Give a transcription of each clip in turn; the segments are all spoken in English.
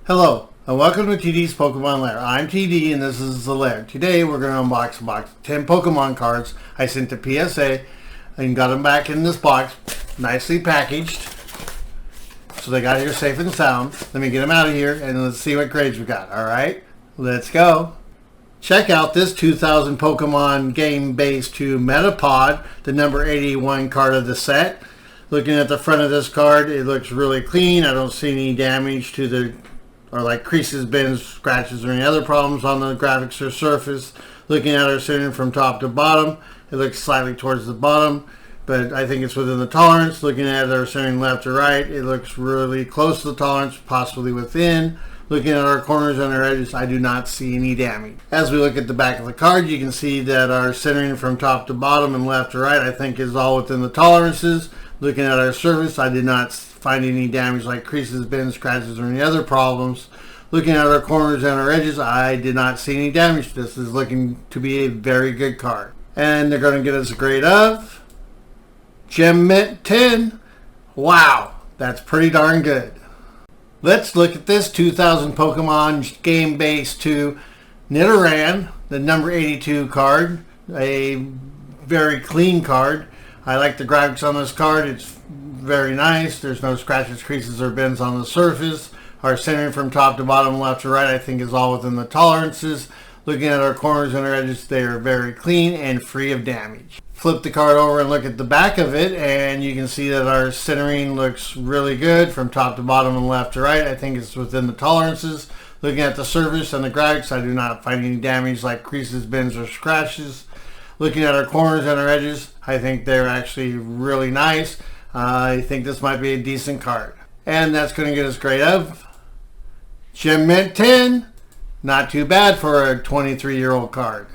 Hello, and welcome to TD's Pokemon Lair. I'm TD and this is the Lair. Today we're going to unbox a box of 10 Pokemon cards I sent to PSA and got them back in this box, nicely packaged. So they got here safe and sound. Let me get them out of here and let's see what grades we got. Alright, let's go. Check out this 2000 Pokemon game base 2 Metapod, the number 81 card of the set. Looking at the front of this card, it looks really clean. I don't see any damage to the like creases, bends, scratches, or any other problems on the graphics or surface. Looking at our centering from top to bottom, it looks slightly towards the bottom, but I think it's within the tolerance. Looking at our centering left to right, it looks really close to the tolerance, possibly within. Looking at our corners and our edges, I do not see any damage. As we look at the back of the card, you can see that our centering from top to bottom and left to right, I think is all within the tolerances. Looking at our surface, I did not find any damage like creases, bends, scratches, or any other problems. Looking at our corners and our edges, I did not see any damage. This is looking to be a very good card. And they're going to get us a grade of Gem Mint 10. Wow, that's pretty darn good. Let's look at this 2000 Pokemon game base 2 Nidoran, the number 82 card. A very clean card. I like the graphics on this card. It's very nice. There's no scratches, creases, or bends on the surface. Our centering from top to bottom, left to right, I think is all within the tolerances. Looking at our corners and our edges, they are very clean and free of damage. Flip the card over and look at the back of it, and you can see that our centering looks really good from top to bottom and left to right. I think it's within the tolerances. Looking at the surface and the graphics, I do not find any damage like creases, bends, or scratches. Looking at our corners and our edges, I think they're actually really nice. I think this might be a decent card. And that's going to get us grade of Gem Mint 10. Not too bad for a 23-year-old card.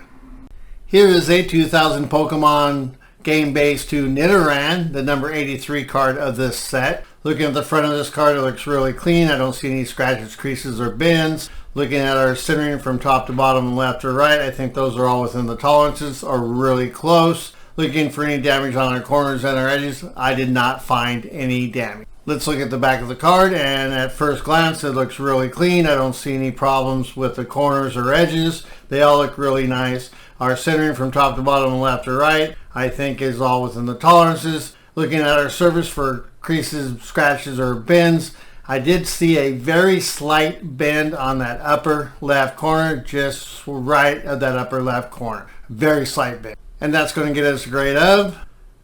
Here is a 2000 Pokemon game base 2 Nidoran, the number 83 card of this set. Looking at the front of this card, it looks really clean. I don't see any scratches, creases, or bends. Looking at our centering from top to bottom and left to right, I think those are all within the tolerances or really close. Looking for any damage on our corners and our edges, I did not find any damage. Let's look at the back of the card, and at first glance it looks really clean. I don't see any problems with the corners or edges. They all look really nice. Our centering from top to bottom and left to right, I think is all within the tolerances. Looking at our surface for creases, scratches, or bends, I did see a very slight bend on that upper left corner, just right of that upper left corner. Very slight bend. And that's going to get us a grade of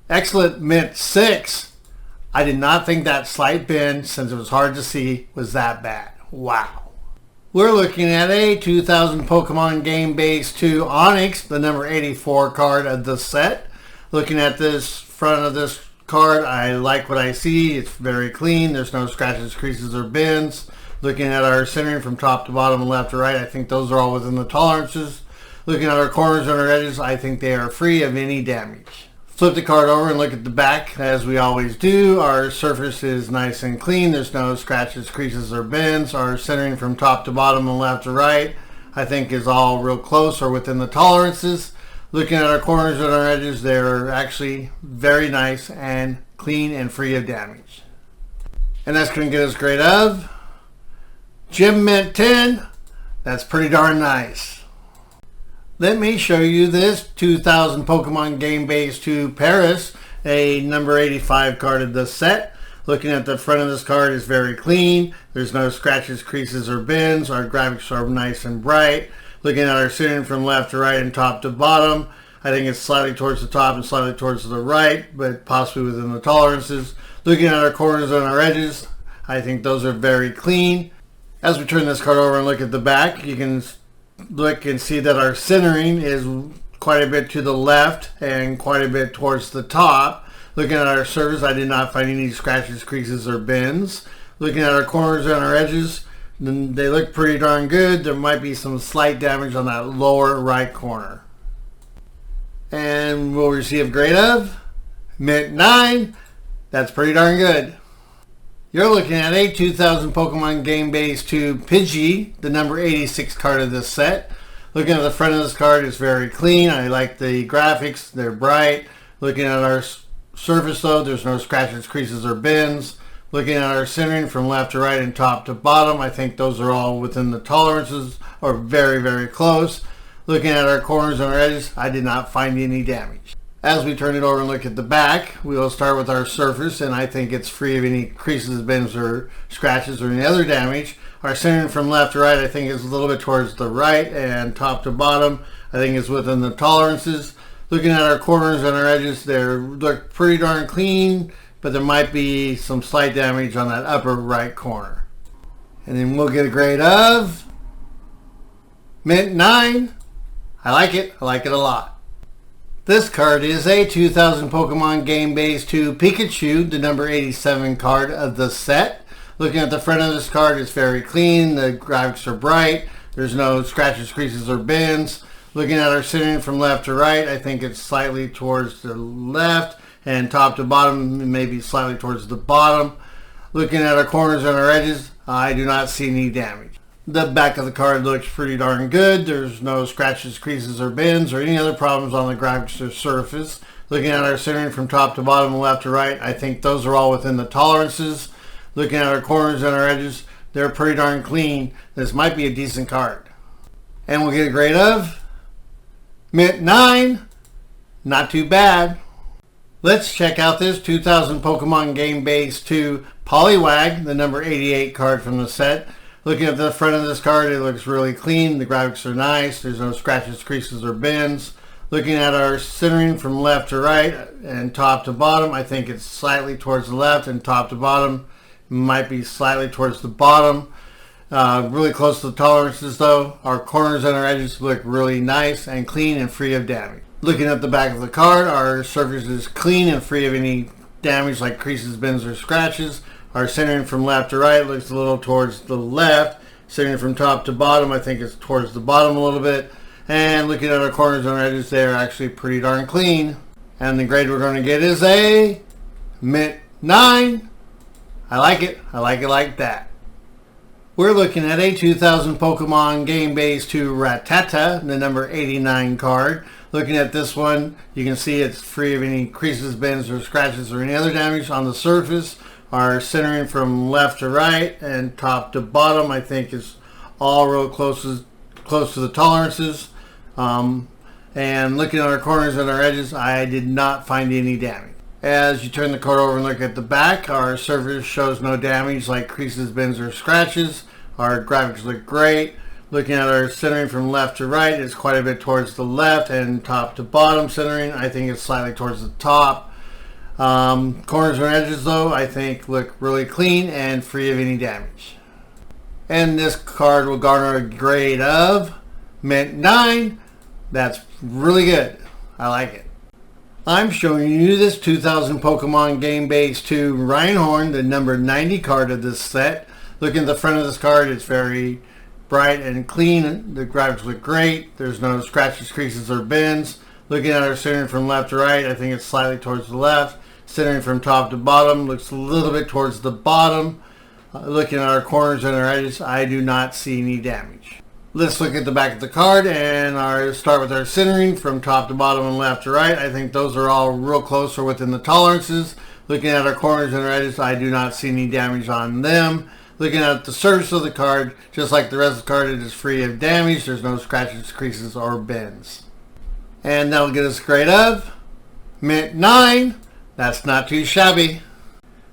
Excellent Mint 6. I did not think that slight bend, since it was hard to see, was that bad. Wow. We're looking at a 2000 Pokemon game base 2 Onix, the number 84 card of the set. Looking at this front of this card, I like what I see. It's very clean. There's no scratches, creases, or bends. Looking at our centering from top to bottom and left to right, I think those are all within the tolerances. Looking at our corners and our edges, I think they are free of any damage. Flip the card over and look at the back as we always do. Our surface is nice and clean. There's no scratches, creases, or bends. Our centering from top to bottom and left to right, I think is all real close or within the tolerances. Looking at our corners and our edges, they're actually very nice and clean and free of damage. And that's going to get us a grade of Gem Mint 10. That's pretty darn nice. Let me show you this 2000 Pokemon game base 2 Paris, a number 85 card of the set. Looking at the front of this card is very clean. There's no scratches, creases, or bends. Our graphics are nice and bright. Looking at our centering from left to right and top to bottom, I think it's slightly towards the top and slightly towards the right, but possibly within the tolerances. Looking at our corners and our edges, I think those are very clean. As we turn this card over and look at the back, you can look and see that our centering is quite a bit to the left and quite a bit towards the top. Looking at our surface, I did not find any scratches, creases, or bends. Looking at our corners and our edges, they look pretty darn good. There might be some slight damage on that lower right corner. And we'll receive a grade of Mint 9. That's pretty darn good. You're looking at a 2000 Pokemon game base 2 Pidgey, the number 86 card of this set. Looking at the front of this card, it's very clean. I like the graphics. They're bright. Looking at our surface though, there's no scratches, creases, or bends. Looking at our centering from left to right and top to bottom, I think those are all within the tolerances or very, very close. Looking at our corners and our edges, I did not find any damage. As we turn it over and look at the back, we will start with our surface, and I think it's free of any creases, bends, or scratches or any other damage. Our centering from left to right, I think is a little bit towards the right, and top to bottom, I think is within the tolerances. Looking at our corners and our edges, they look pretty darn clean, but there might be some slight damage on that upper right corner. And then we'll get a grade of Mint 9. I like it a lot. This card is a 2000 Pokemon Game Base 2 Pikachu, the number 87 card of the set. Looking at the front of this card, it's very clean. The graphics are bright. There's no scratches, creases, or bends. Looking at our centering from left to right, I think it's slightly towards the left, and top to bottom, maybe slightly towards the bottom. Looking at our corners and our edges, I do not see any damage. The back of the card looks pretty darn good. There's no scratches, creases, or bends, or any other problems on the graphics or surface. Looking at our centering from top to bottom, left to right, I think those are all within the tolerances. Looking at our corners and our edges, they're pretty darn clean. This might be a decent card. And we'll get a grade of Mint 9. Not too bad. Let's check out this 2000 Pokemon Game Base 2 Poliwag, the number 88 card from the set. Looking at the front of this card, it looks really clean. The graphics are nice. There's no scratches, creases, or bends. Looking at our centering from left to right and top to bottom, I think it's slightly towards the left, and top to bottom might be slightly towards the bottom. Really close to the tolerances though. Our corners and our edges look really nice and clean and free of damage. Looking at the back of the card, our surface is clean and free of any damage like creases, bends, or scratches. Our centering from left to right looks a little towards the left. Centering from top to bottom, I think it's towards the bottom a little bit. And looking at our corners and our edges, they're actually pretty darn clean. And the grade we're going to get is a Mint 9. I like it like that. We're looking at a 2000 Pokemon Game Base 2 Rattata, the number 89 card. Looking at this one, you can see it's free of any creases, bends, or scratches, or any other damage on the surface. Our centering from left to right and top to bottom, I think, is all real close to the tolerances. And looking at our corners and our edges, I did not find any damage. As you turn the card over and look at the back, our surface shows no damage like creases, bends, or scratches. Our graphics look great. Looking at our centering from left to right, it's quite a bit towards the left, and top to bottom centering, I think it's slightly towards the top. Corners and edges though, I think look really clean and free of any damage. And this card will garner a grade of Mint 9. That's really good. I like it. I'm showing you this 2000 Pokemon Game Base 2 Rhyhorn, the number 90 card of this set. Looking at the front of this card, it's very bright and clean. The graphics look great. There's no scratches, creases, or bends. Looking at our centering from left to right, I think it's slightly towards the left. Centering from top to bottom looks a little bit towards the bottom. Looking at our corners and our edges, I do not see any damage. Let's look at the back of the card and start with our centering from top to bottom and left to right. I think those are all real close or within the tolerances. Looking at our corners and our edges, I do not see any damage on them. Looking at the surface of the card, just like the rest of the card, it is free of damage. There's no scratches, creases, or bends. And that'll get us a grade of Mint 9. That's not too shabby.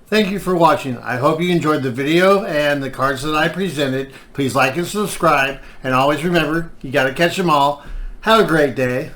Thank you for watching. I hope you enjoyed the video and the cards that I presented. Please like and subscribe. And always remember, you got to catch them all. Have a great day.